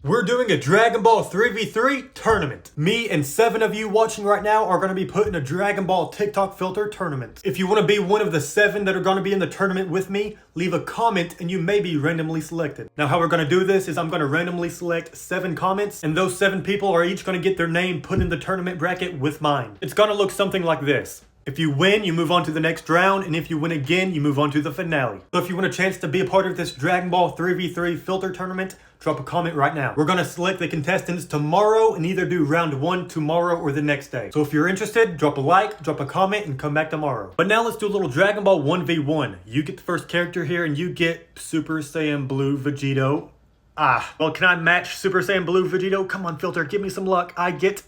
We're doing a Dragon Ball 3v3 tournament. Me and 7 of you watching right now are going to be put in a Dragon Ball TikTok filter tournament. If you want to be one of the 7 that are going to be in the tournament with me, leave a comment and you may be randomly selected. Now how we're going to do this is I'm going to randomly select 7 comments and those 7 people are each going to get their name put in the tournament bracket with mine. It's going to look something like this. If you win, you move on to the next round, and if you win again, you move on to the finale. So if you want a chance to be a part of this Dragon Ball 3v3 filter tournament, drop a comment right now. We're gonna select the contestants tomorrow and either do round 1 tomorrow or the next day. So if you're interested, drop a like, drop a comment, and come back tomorrow. But now let's do a little Dragon Ball 1v1. You get the first character here, and you get Super Saiyan Blue Vegeta. Well, can I match Super Saiyan Blue Vegeta? Come on, filter, give me some luck. I get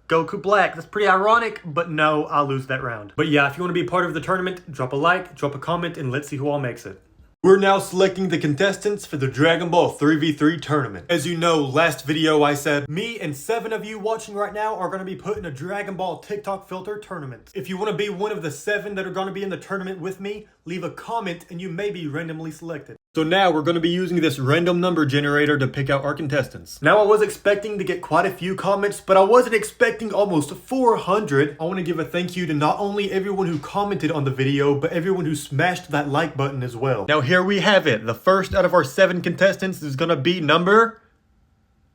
Goku Black. That's pretty ironic, but no, I'll lose that round. But yeah, if you want to be part of the tournament, drop a like, drop a comment, and let's see who all makes it. We're now selecting the contestants for the Dragon Ball 3v3 tournament. As you know, last video I said, me and 7 of you watching right now are going to be put in a Dragon Ball TikTok filter tournament. If you want to be one of the 7 that are going to be in the tournament with me, leave a comment and you may be randomly selected. So now we're going to be using this random number generator to pick out our contestants. Now I was expecting to get quite a few comments, but I wasn't expecting almost 400. I want to give a thank you to not only everyone who commented on the video, but everyone who smashed that like button as well. Now here we have it. The first out of our 7 contestants is going to be number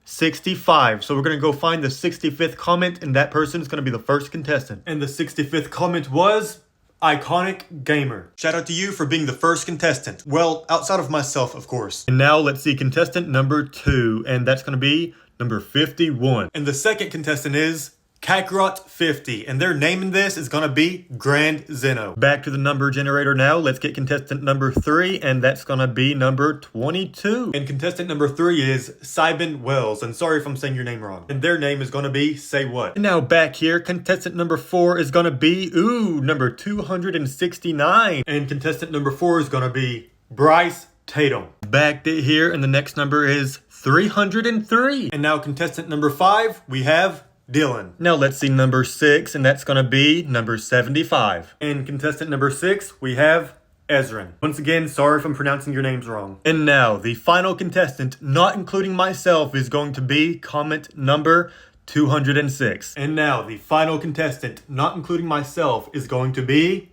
65. So we're going to go find the 65th comment, and that person is going to be the first contestant. And the 65th comment was Iconic Gamer. Shout out to you for being the first contestant. Well, outside of myself, of course. And now let's see contestant number 2, and that's going to be number 51. And the second contestant is Kakarot 50, and their name in this is gonna be Grand Zeno. Back to the number generator now. Let's get contestant number 3, and that's gonna be number 22. And contestant number 3 is Simon Wells, and sorry if I'm saying your name wrong. And their name is gonna be Say What. And now back here, contestant number 4 is gonna be, number 269. And contestant number 4 is gonna be Bryce Tatum. Back to here, and the next number is 303. And now contestant number 5, we have Dylan. Now let's see number 6, and that's gonna be number 75. And contestant number 6, we have Ezrin. Once again, sorry if I'm pronouncing your names wrong. And now the final contestant, not including myself, is going to be comment number 206. And now the final contestant, not including myself, is going to be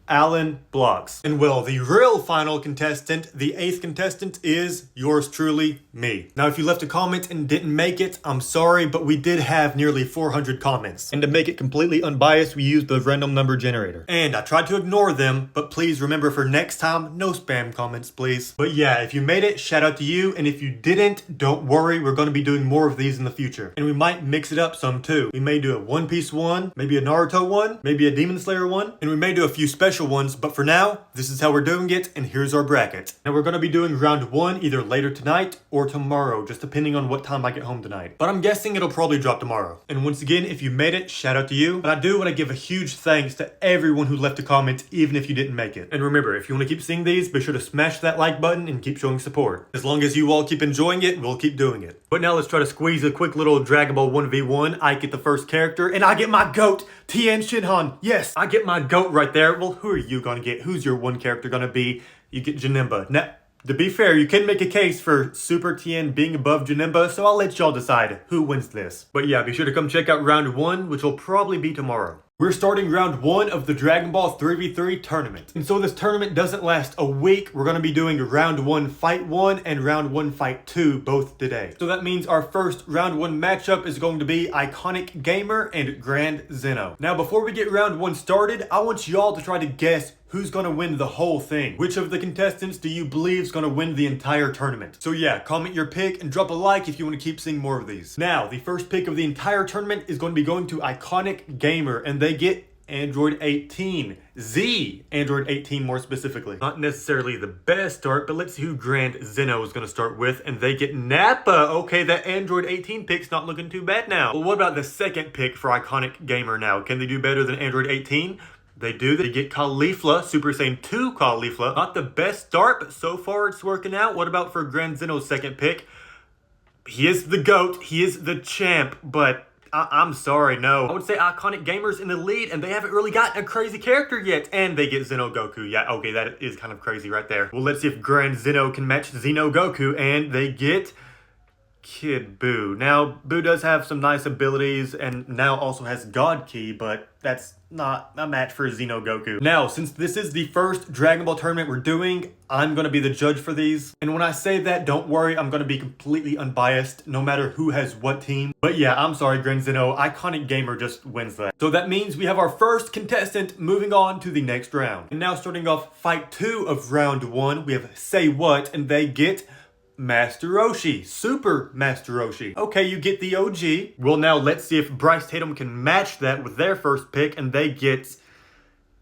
Alan Blocks. And well, the real final contestant, the 8th contestant, is yours truly, me. Now, if you left a comment and didn't make it, I'm sorry, but we did have nearly 400 comments. And to make it completely unbiased, we used the random number generator. And I tried to ignore them, but please remember for next time, no spam comments, please. But yeah, if you made it, shout out to you. And if you didn't, don't worry, we're going to be doing more of these in the future. And we might mix it up some too. We may do a One Piece one, maybe a Naruto one, maybe a Demon Slayer one, and we may do a few special ones, but for now, this is how we're doing it, and here's our bracket. Now we're going to be doing round 1 either later tonight or tomorrow, just depending on what time I get home tonight. But I'm guessing it'll probably drop tomorrow. And once again, if you made it, shout out to you. But I do want to give a huge thanks to everyone who left a comment, even if you didn't make it. And remember, if you want to keep seeing these, be sure to smash that like button and keep showing support. As long as you all keep enjoying it, we'll keep doing it. But now let's try to squeeze a quick little Dragon Ball 1v1. I get the first character, and I get my GOAT, Tien Shinhan. Yes, I get my GOAT right there. Well, who are you gonna get? Who's your one character gonna be? You get Janemba. Now, to be fair, you can make a case for Super Tien being above Janemba, so I'll let y'all decide who wins this. But yeah, be sure to come check out round 1, which will probably be tomorrow. We're starting round 1 of the Dragon Ball 3v3 tournament. And so this tournament doesn't last a week. We're going to be doing round 1 fight 1 and round 1 fight 2 both today. So that means our first round 1 matchup is going to be Iconic Gamer and Grand Zeno. Now before we get round 1 started, I want y'all to try to guess who's gonna win the whole thing. Which of the contestants do you believe is gonna win the entire tournament? So yeah, comment your pick and drop a like if you want to keep seeing more of these. Now, the first pick of the entire tournament is going to be going to Iconic Gamer, and they get Android 18. Z Android 18 more specifically. Not necessarily the best start, but let's see who Grand Zeno is going to start with, and they get Nappa. Okay, that Android 18 pick's not looking too bad now. Well, what about the second pick for Iconic Gamer now? Can they do better than Android 18? They do. They get Caulifla, Super Saiyan 2 Caulifla. Not the best start, but so far it's working out. What about for Grand Zeno's second pick? He is the GOAT. He is the champ, but I'm sorry, no. I would say Iconic Gamer's in the lead, and they haven't really gotten a crazy character yet. And they get Zeno Goku. Yeah, okay, that is kind of crazy right there. Well, let's see if Grand Zeno can match Zeno Goku, and they get Kid Buu. Now, Buu does have some nice abilities and now also has God Ki, but that's not a match for Zeno Goku. Now, since this is the first Dragon Ball tournament we're doing, I'm going to be the judge for these. And when I say that, don't worry, I'm going to be completely unbiased, no matter who has what team. But yeah, I'm sorry, Grand Zeno, Iconic Gamer just wins that. So that means we have our first contestant moving on to the next round. And now starting off fight 2 of round 1, we have Say What, and they get Master Roshi, Super Master Roshi. Okay, you get the OG. Well, now let's see if Bryce Tatum can match that with their first pick, and they get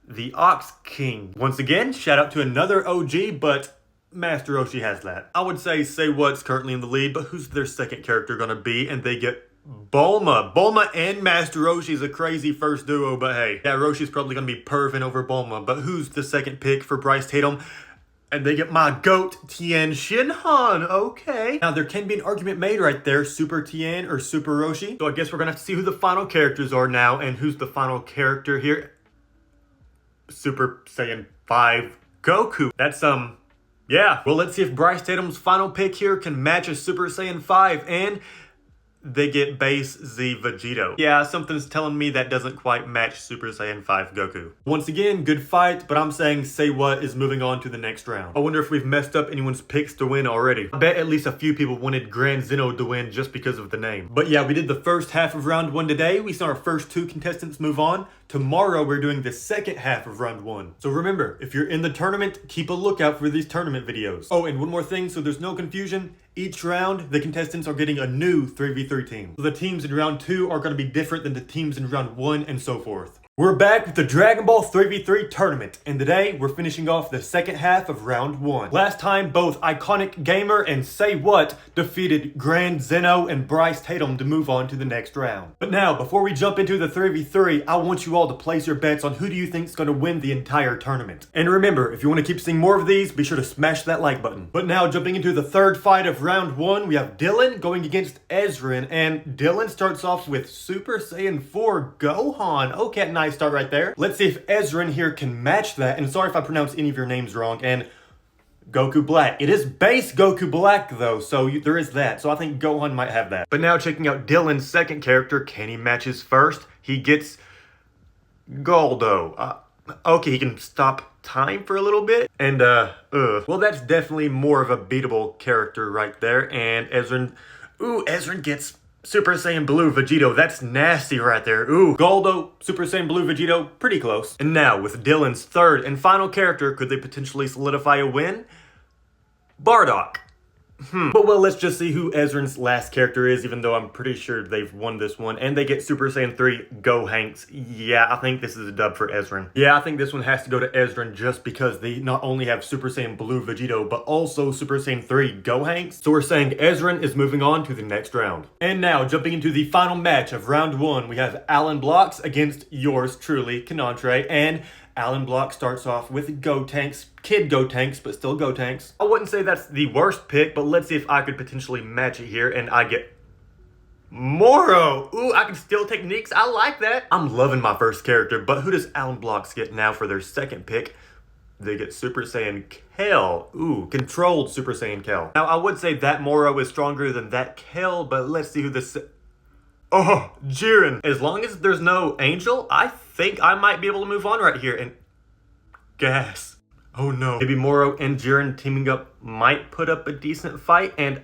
the Ox King. Once again, shout out to another OG, but Master Roshi has that. I would say What's currently in the lead, but who's their second character gonna be? And they get Bulma. Bulma and Master Roshi is a crazy first duo, but hey, yeah, Roshi's probably gonna be perving over Bulma, but who's the second pick for Bryce Tatum? And they get my GOAT, Tien Shinhan. Okay. Now, there can be an argument made right there, Super Tien or Super Roshi. So I guess we're going to have to see who the final characters are now. And who's the final character here? Super Saiyan 5 Goku. That's, yeah. Well, let's see if Bryce Tatum's final pick here can match a Super Saiyan 5. And they get base Z Vegeta. Yeah, something's telling me that doesn't quite match Super Saiyan 5 Goku. Once again, good fight, but I'm saying Say What is moving on to the next round. I wonder if we've messed up anyone's picks to win already. I bet at least a few people wanted Grand Zeno to win just because of the name. But yeah, we did the first half of round 1 today. We saw our first 2 contestants move on. Tomorrow, we're doing the second half of round 1. So remember, if you're in the tournament, keep a lookout for these tournament videos. Oh, and one more thing, so there's no confusion. Each round, the contestants are getting a new 3v3 team. So the teams in round 2 are going to be different than the teams in round 1 and so forth. We're back with the Dragon Ball 3v3 tournament, and today we're finishing off the second half of round 1. Last time, both Iconic Gamer and Say What defeated Grand Zeno and Bryce Tatum to move on to the next round. But now, before we jump into the 3v3, I want you all to place your bets on who do you think is going to win the entire tournament. And remember, if you want to keep seeing more of these, be sure to smash that like button. But now, jumping into the third fight of round 1, we have Dylan going against Ezrin, and Dylan starts off with Super Saiyan 4 Gohan. Okay, nice start right there. Let's see if Ezrin here can match that. And sorry if I pronounce any of your names wrong. And Goku Black. It is base Goku Black though, so there is that. So I think Gohan might have that. But now checking out Dylan's second character, can he match his first? He gets Goldo. Okay, he can stop time for a little bit. And well, that's definitely more of a beatable character right there. And Ezrin, Ezrin gets Super Saiyan Blue Vegito. That's nasty right there. Ooh. Goldo, Super Saiyan Blue Vegito, pretty close. And now, with Dylan's third and final character, could they potentially solidify a win? Bardock. But well, let's just see who Ezrin's last character is, even though I'm pretty sure they've won this one. And they get Super Saiyan 3 Gohanks. Yeah, I think this is a dub for Ezrin. Yeah, I think this one has to go to Ezrin just because they not only have Super Saiyan Blue Vegito, but also Super Saiyan 3 Gohanks. So we're saying Ezrin is moving on to the next round. And now, jumping into the final match of round 1, we have Alan Blocks against yours truly, Canontre, and Alan Block starts off with Gotenks, Kid Gotenks, but still Gotenks. I wouldn't say that's the worst pick, but let's see if I could potentially match it here, and I get Moro. Ooh, I can still take Neitz. I like that. I'm loving my first character, but who does Alan Blocks get now for their second pick? They get Super Saiyan Kel. Ooh, controlled Super Saiyan Kel. Now, I would say that Moro is stronger than that Kel, but let's see who this... Oh, Jiren. As long as there's no Angel, I think I might be able to move on right here. And gas. Oh no. Maybe Moro and Jiren teaming up might put up a decent fight, and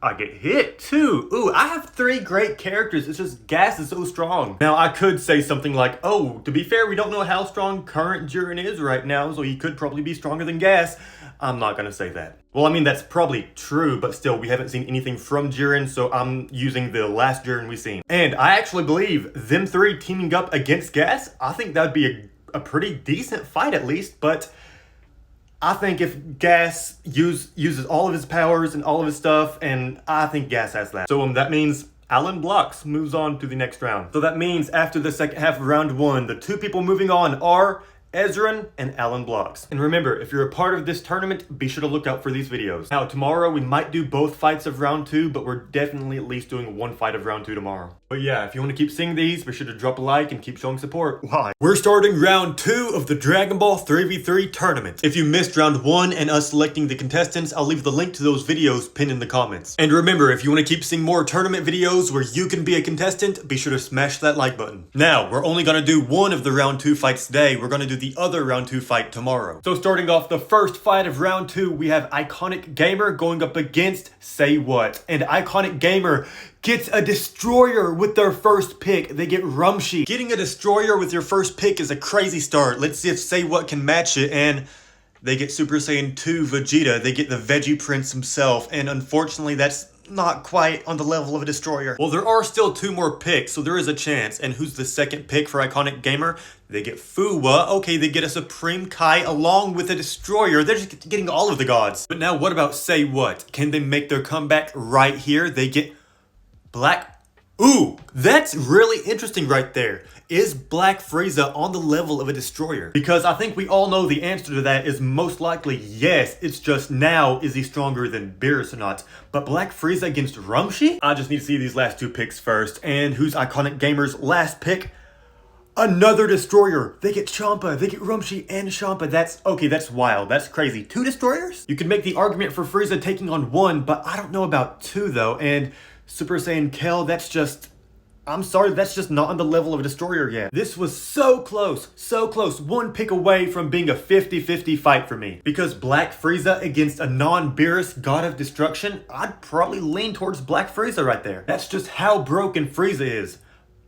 I get hit too. Ooh, I have 3 great characters. It's just gas is so strong. Now, I could say something like, oh, to be fair, we don't know how strong current Jiren is right now, so he could probably be stronger than gas. I'm not gonna say that. Well, I mean, that's probably true, but still, we haven't seen anything from Jiren, so I'm using the last Jiren we've seen. And I actually believe them 3 teaming up against Gas, I think that'd be a pretty decent fight at least, but I think if Gas uses all of his powers and all of his stuff, and I think Gas has that. So that means Alan Blocks moves on to the next round. So that means after the second half of round 1, the 2 people moving on are Ezrin and animefilter. And remember, if you're a part of this tournament, be sure to look out for these videos. Now, tomorrow we might do both fights of round 2, but we're definitely at least doing one fight of round 2 tomorrow. But yeah, if you want to keep seeing these, be sure to drop a like and keep showing support. Why? We're starting round 2 of the Dragon Ball 3v3 tournament. If you missed round 1 and us selecting the contestants, I'll leave the link to those videos pinned in the comments. And remember, if you want to keep seeing more tournament videos where you can be a contestant, be sure to smash that like button. Now, we're only going to do one of the round 2 fights today. We're going to do the other round 2 fight tomorrow. So starting off the first fight of round 2, we have Iconic Gamer going up against Say What. And Iconic Gamer gets a destroyer with their first pick. They get Rumshi. Getting a destroyer with your first pick is a crazy start. Let's see if Say What can match it. And they get Super Saiyan 2 Vegeta. They get the Veggie Prince himself. And unfortunately, that's not quite on the level of a destroyer. Well, there are still 2 more picks, so there is a chance. And who's the second pick for Iconic Gamer? They get Fuwa. Okay, they get a Supreme Kai along with a destroyer. They're just getting all of the gods. But now what about Say What? Can they make their comeback right here? They get Black. Ooh, that's really interesting right there. Is Black Frieza on the level of a destroyer? Because I think we all know the answer to that is most likely yes. It's just now, is he stronger than Beerus or not? But Black Frieza against Rumshi? I just need to see these last 2 picks first. And who's Iconic Gamer's last pick? Another destroyer. They get Champa, they get Rumshi and Champa. That's wild. That's crazy. 2 destroyers? You can make the argument for Frieza taking on 1, but I don't know about 2 though. And Super Saiyan Kel, that's just not on the level of a destroyer yet. This was so close, 1 pick away from being a 50-50 fight for me. Because Black Frieza against a non-Beerus God of Destruction, I'd probably lean towards Black Frieza right there. That's just how broken Frieza is.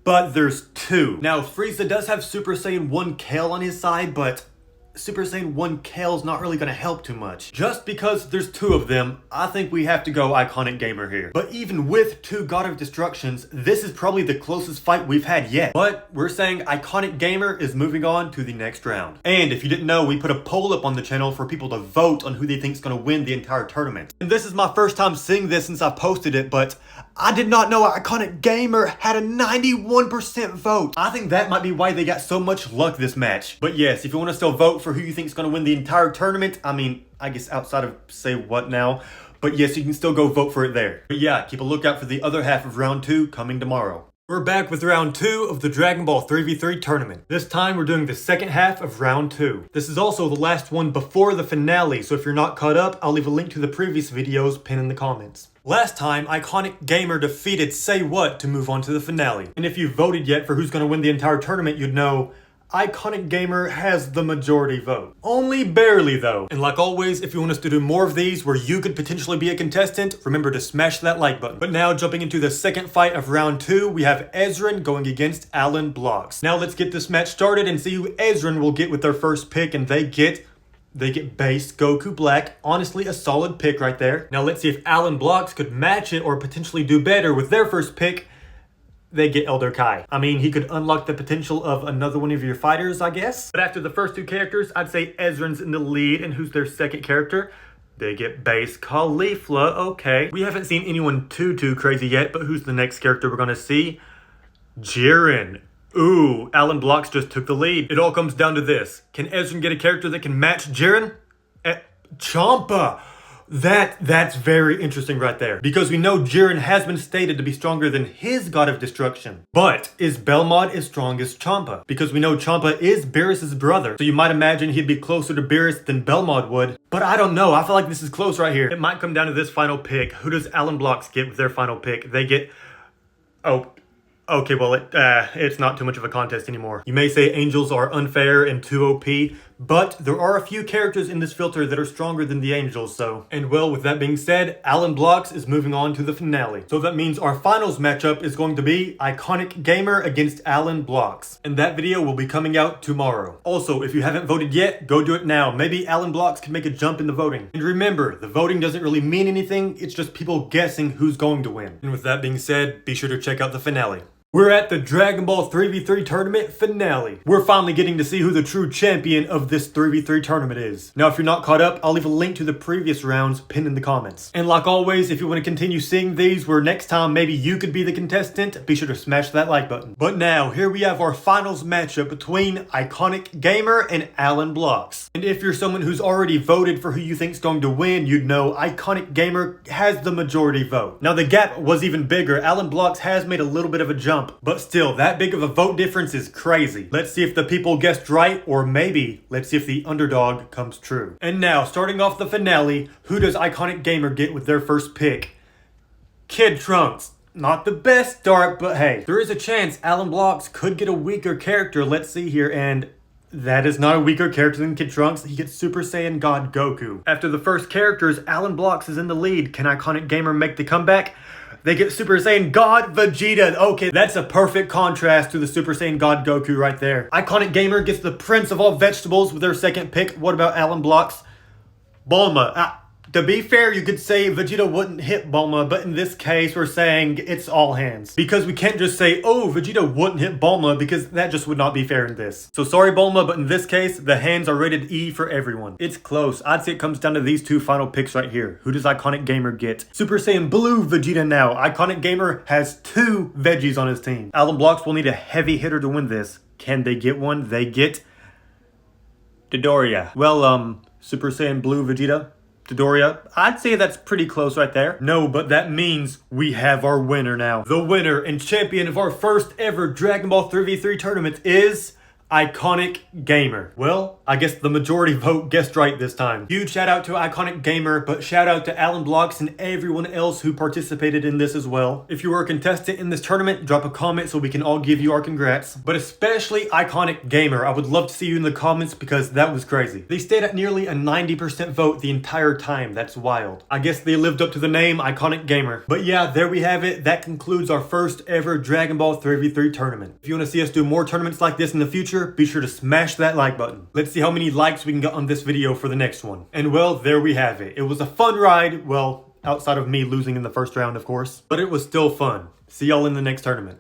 But there's 2. Now, Frieza does have Super Saiyan 1 Kel on his side, but Super Saiyan 1 Kel's not really gonna help too much. Just because there's 2 of them, I think we have to go Iconic Gamer here. But even with 2 God of Destructions, this is probably the closest fight we've had yet. But we're saying Iconic Gamer is moving on to the next round. And if you didn't know, we put a poll up on the channel for people to vote on who they think's gonna win the entire tournament. And this is my first time seeing this since I posted it, but I did not know Iconic Gamer had a 91% vote. I think that might be why they got so much luck this match. But yes, if you want to still vote for who you think is going to win the entire tournament, I mean, I guess outside of Say What now, but yes, you can still go vote for it there. But yeah, keep a lookout for the other half of round 2 coming tomorrow. We're back with round 2 of the Dragon Ball 3v3 tournament. This time we're doing the second half of round 2. This is also the last one before the finale, so if you're not caught up, I'll leave a link to the previous videos pinned in the comments. Last time, Iconic Gamer defeated Say What to move on to the finale. And if you voted yet for who's going to win the entire tournament, you'd know Iconic Gamer has the majority vote. Only barely though. And like always, if you want us to do more of these where you could potentially be a contestant, remember to smash that like button. But now jumping into the second fight of round 2, we have Ezrin going against animefilter. Now let's get this match started and see who Ezrin will get with their first pick, and they get base Goku Black. Honestly, a solid pick right there. Now let's see if animefilter could match it or potentially do better with their first pick. They get Elder Kai. I mean, he could unlock the potential of another one of your fighters, I guess. But after the first 2 characters, I'd say Ezrin's in the lead. And who's their second character? They get base Caulifla. Okay. We haven't seen anyone too crazy yet, but who's the next character we're gonna see? Jiren. Ooh, animefilter just took the lead. It all comes down to this. Can Ezrin get a character that can match Jiren? Champa. That's very interesting right there. Because we know Jiren has been stated to be stronger than his God of Destruction. But is Belmod as strong as Champa? Because we know Champa is Beerus' brother. So you might imagine he'd be closer to Beerus than Belmod would. But I don't know. I feel like this is close right here. It might come down to this final pick. Who does animefilter get with their final pick? They get... Oh... Okay, well, it's not too much of a contest anymore. You may say angels are unfair and too OP, but there are a few characters in this filter that are stronger than the angels, so. And well, with that being said, animefilter is moving on to the finale. So that means our finals matchup is going to be Iconic Gamer against animefilter. And that video will be coming out tomorrow. Also, if you haven't voted yet, go do it now. Maybe animefilter can make a jump in the voting. And remember, the voting doesn't really mean anything, it's just people guessing who's going to win. And with that being said, be sure to check out the finale. We're at the Dragon Ball 3v3 tournament finale. We're finally getting to see who the true champion of this 3v3 tournament is. Now, if you're not caught up, I'll leave a link to the previous rounds pinned in the comments. And like always, if you want to continue seeing these where next time maybe you could be the contestant, be sure to smash that like button. But now, here we have our finals matchup between Iconic Gamer and Alan Blocks. And if you're someone who's already voted for who you think's going to win, you'd know Iconic Gamer has the majority vote. Now, the gap was even bigger. Alan Blocks has made a little bit of a jump. But still, that big of a vote difference is crazy. Let's see if the people guessed right, or maybe let's see if the underdog comes true. And now, starting off the finale, who does Iconic Gamer get with their first pick? Kid Trunks. Not the best start, but hey, there is a chance Alan Blocks could get a weaker character. Let's see here, and that is not a weaker character than Kid Trunks. He gets Super Saiyan God Goku. After the first characters, Alan Blocks is in the lead. Can Iconic Gamer make the comeback? They get Super Saiyan God Vegeta. Okay, that's a perfect contrast to the Super Saiyan God Goku right there. Iconic Gamer gets the Prince of all vegetables with their second pick. What about Alan Blocks? Bulma. To be fair, you could say Vegeta wouldn't hit Bulma, but in this case, we're saying it's all hands. Because we can't just say, oh, Vegeta wouldn't hit Bulma, because that just would not be fair in this. So sorry, Bulma, but in this case, the hands are rated E for everyone. It's close. I'd say it comes down to these two final picks right here. Who does Iconic Gamer get? Super Saiyan Blue Vegeta now. Iconic Gamer has 2 veggies on his team. Alan Blocks will need a heavy hitter to win this. Can they get one? They get Dodoria. Well, Super Saiyan Blue Vegeta. Dodoria, I'd say that's pretty close right there. No, but that means we have our winner now. The winner and champion of our first ever Dragon Ball 3v3 tournament is Iconic Gamer. Well, I guess the majority vote guessed right this time. Huge shout out to Iconic Gamer, but shout out to Alan Blocks and everyone else who participated in this as well. If you were a contestant in this tournament, drop a comment so we can all give you our congrats. But especially Iconic Gamer, I would love to see you in the comments because that was crazy. They stayed at nearly a 90% vote the entire time. That's wild. I guess they lived up to the name Iconic Gamer. But yeah, there we have it. That concludes our first ever Dragon Ball 3v3 tournament. If you want to see us do more tournaments like this in the future, be sure to smash that like button. Let's see how many likes we can get on this video for the next one. And well, there we have it. It was a fun ride. Well, outside of me losing in the first round, of course. But it was still fun. See y'all in the next tournament.